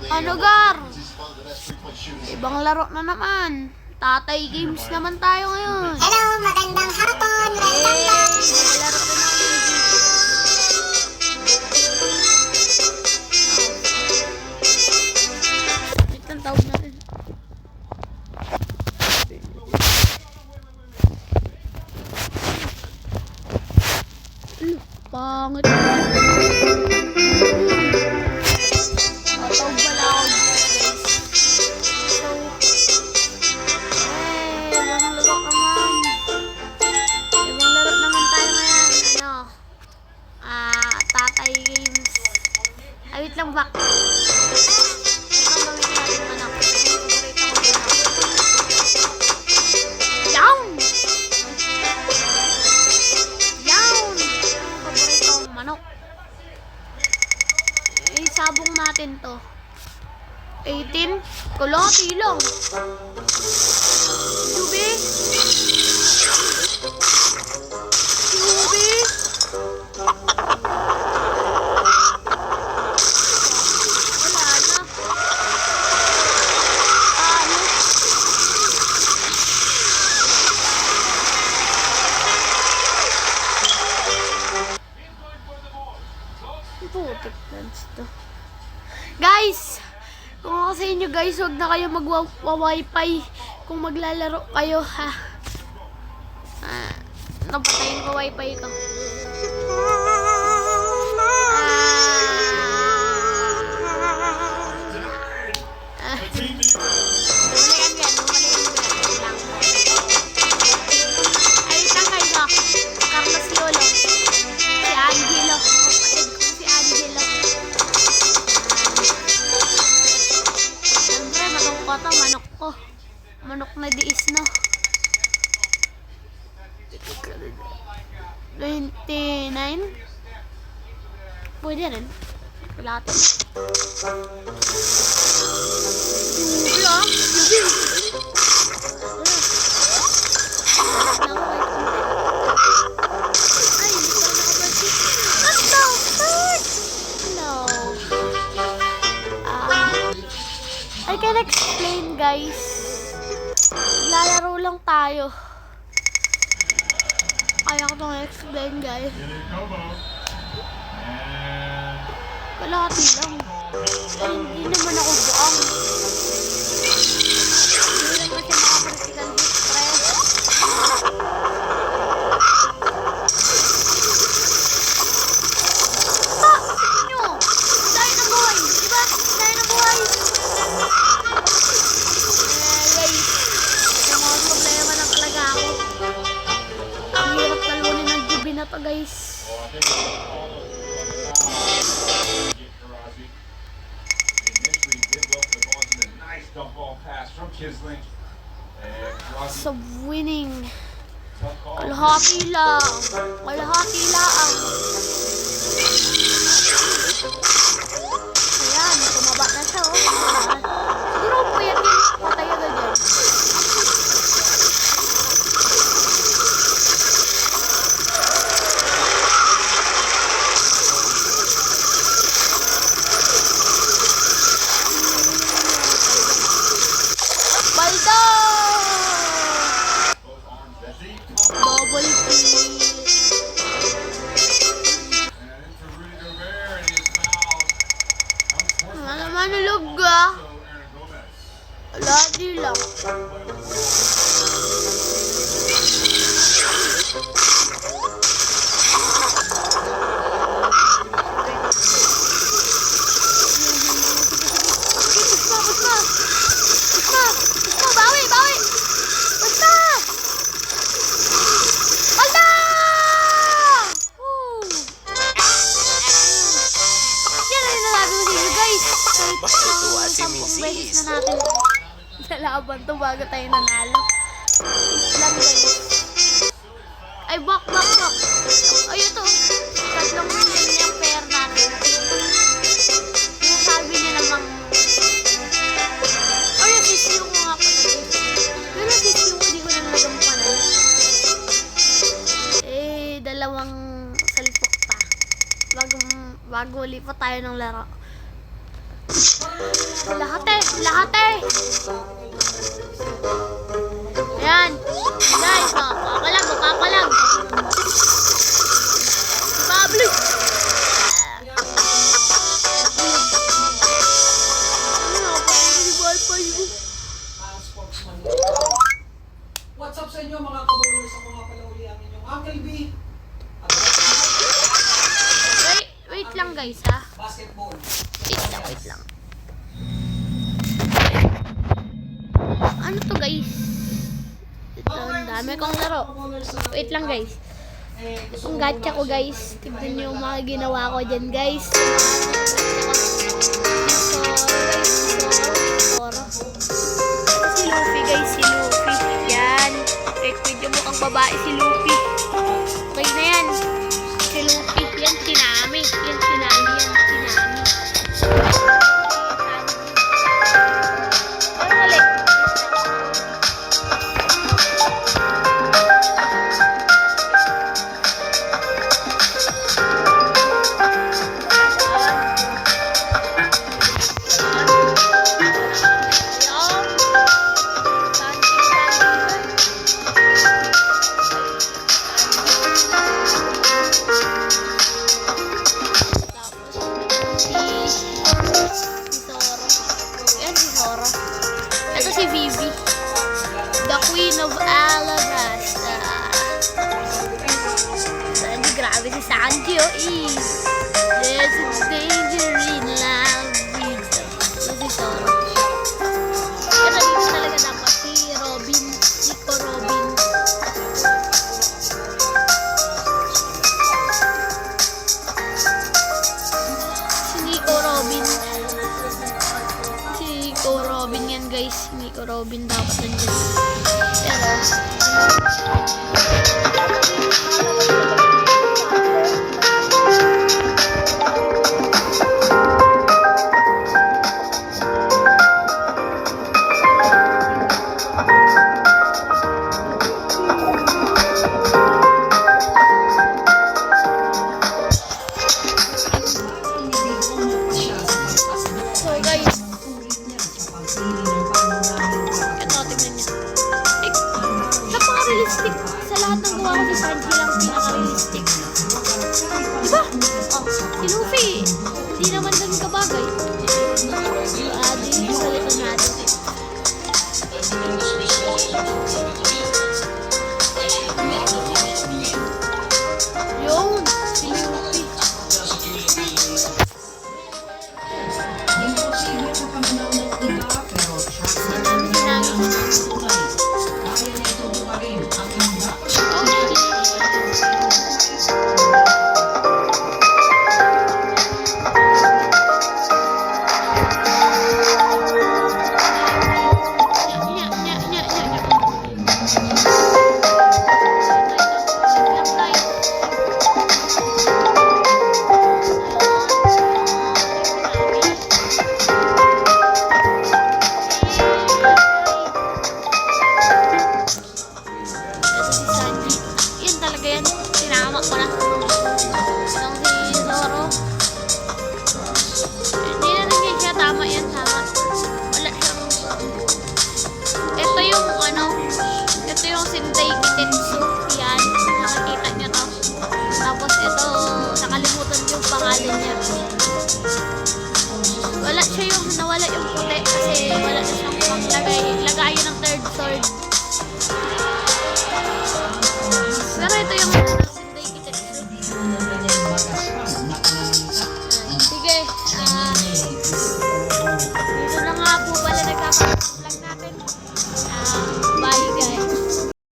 Ano, Gar? Ibang laro na naman. Tatay games naman tayo ngayon. Hello, magandang hapon. Welcome back. Laro na namin. Ito ang tawag natin. Pangit. Tawag pala ako guys. So, ibang laro naman tayo ngayon. Tatay games. Ay, wait lang, back. Ito ang gawin natin manok. Down! Down! Ang paborito kong manok. Sabong natin to. 18. Kulati lang. Jubi. Jubi. Wala na. Ano? Putik dance to. Guys, kung ako sa inyo guys, huwag na kayo mag-wifi kung maglalaro kayo ha. Napatayin ko wifi ko. Ay, lang guys ha. Carlos Yolo. Si Angelo. Kapatid ko si Angelo. Siyempre, manok ko to. Manok ko. Manok na diis no. 29. Pwede rin. Kulati. Wala. Ay, hindi ko nakabalik. What the fuck? Hello. I can explain guys. Lalaro lang tayo. Kaya ko itong explain guys. Kalahati lang. Ay, hindi naman ako buang. Hindi lang kasi makapractical hit press. Tingin nyo! Dahil ng buhay! Diba? Dahil ng buhay! Guys, yung mga problema na talaga ako. Ang hirap talunin ng jubi na to guys. So winning. Kalahati lang. Kalahati lang. Ayan, tumaba na siya oh. Siguro po yan din. Patay agad yan. Baldo! Double kill. Ano naman nulog ah? Wala di lang. Beses na natin sa laban to bago tayo nanalo. Lang guys. Ay, back. Ay, ito. Tatlong million yung pair natin. Yung sabi niya namang ay, assist yung mga pala. Pero assist yung hindi ko na nagampanan. Eh, dalawang salpok pa. Bago lipat tayo ng laro. Lahat eh. Ayan. Guys, kakalag. Pablo. What's up sa inyo mga kabulers? Ako nga pala uli ang inyong Uncle B. At Wait lang guys ha. basketball. Wait lang. Ano to guys? Ito, ang dami kong laro. Wait lang guys. Itong gacha ko guys. Tignan nyo yung mga ginawa ko dyan guys. Si Luffy guys, si Luffy. Yan. Wait, medyo mukhang babae si Luffy. Okay na yan. Si Luffy. Yan, Tsunami. Ano ulit? Ito si Vivi, the Queen of Alabasta. Sanji, grabe si Sanji, there's a danger in love with si Zoro. Ito dito talaga dapat si Robin, Nico Robin. Nico Robin yan guys. Nico Robin dapat nandiyan. So guys, ito, tignan niya. Napaka-realistic. Sa lahat ng gawa ko si Sanji lang pinaka-realistic. Diba? Oh, si Luffy. Hindi naman dun kabagay. Di salita natin. Yun, si Luffy. Imposible sa pananaw ng iba, pero kaya nito bumarin ang handa. Tinama ko na. Itong si Zoro. Hindi na rin siya. Tama yan. Tama. Wala siyang... Ito yung Shintai Kitetsu. Yan. Nakakita niyo to. Tapos ito, nakalimutan yung pangalan niya. Wala siya yung nawala yung puti kasi wala na siyang lagayan ng third sword.